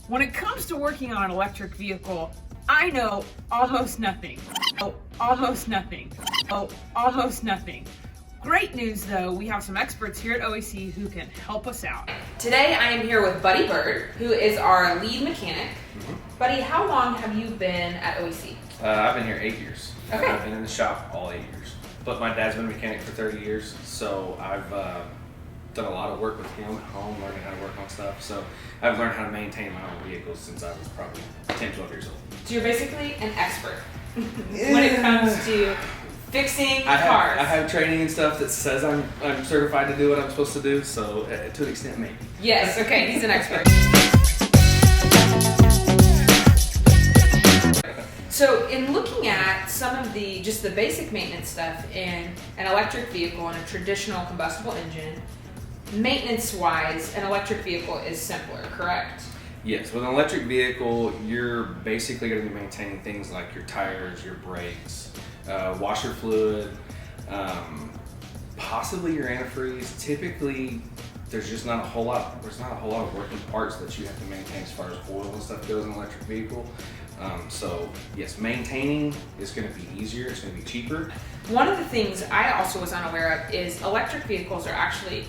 When it comes to working on an electric vehicle, I know almost nothing. Almost nothing. Almost nothing. Great news though, we have some experts here at OEC who can help us out. Today I am here with Buddy Bird, who is our lead mechanic. Buddy, how long have you been at OEC? I've been here 8 years. Okay. I've been in the shop all 8 years. But my dad's been a mechanic for 30 years, so I've done a lot of work with him at home, learning how to work on stuff. So I've learned how to maintain my own vehicles since I was probably 10, 12 years old. So you're basically an expert when it comes to fixing cars. I have training and stuff that says I'm certified to do what I'm supposed to do, so to an extent maybe. Yes, okay, he's an expert. So in looking at some of the basic maintenance stuff in an electric vehicle and a traditional combustible engine, maintenance-wise, an electric vehicle is simpler, correct? Yes, with an electric vehicle, you're basically going to be maintaining things like your tires, your brakes, washer fluid, possibly your antifreeze. Typically, there's just not a whole lot. There's not a whole lot of working parts that you have to maintain as far as oil and stuff goes in an electric vehicle. So yes, maintaining is going to be easier. It's going to be cheaper. One of the things I also was unaware of is electric vehicles are actually,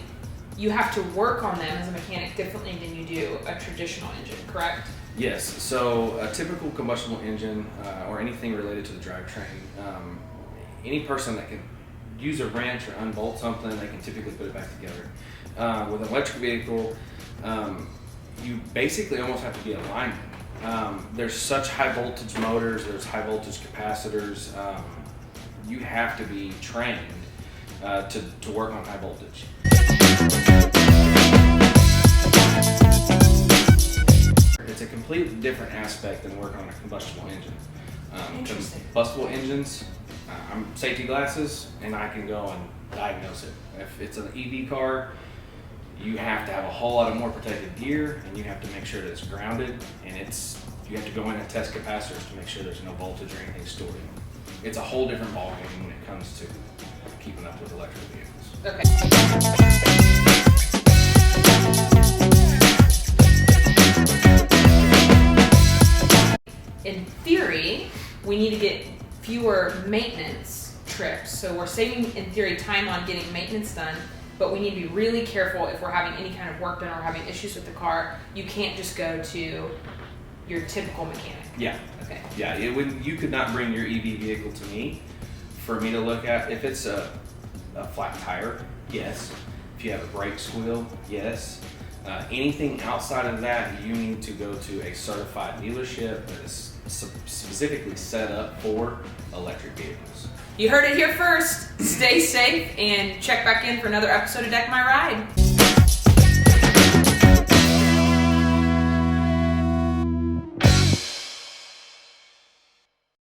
you have to work on them as a mechanic differently than you do a traditional engine, correct? Yes. So a typical combustible engine or anything related to the drivetrain, any person that can use a wrench or unbolt something, they can typically put it back together. With an electric vehicle, you basically almost have to be a lineman. There's such high voltage motors, there's high voltage capacitors. You have to be trained to work on high voltage. It's a completely different aspect than working on a combustible engine. Combustible engines, I'm safety glasses, and I can go and diagnose it. If it's an EV car, you have to have a whole lot of more protective gear, and you have to make sure that it's grounded, and you have to go in and test capacitors to make sure there's no voltage or anything stored in them. It's a whole different ballgame when it comes to keeping up with electric vehicles. Okay. In theory, we need to get fewer maintenance trips. So we're saving, in theory, time on getting maintenance done, but we need to be really careful if we're having any kind of work done or having issues with the car. You can't just go to your typical mechanic. Yeah. Okay. Yeah, you could not bring your EV vehicle to me for me to look at. If it's a flat tire, yes. If you have a brake squeal, yes. Anything outside of that, you need to go to a certified dealership that is specifically set up for electric vehicles. You heard it here first. Stay safe and check back in for another episode of Deck My Ride.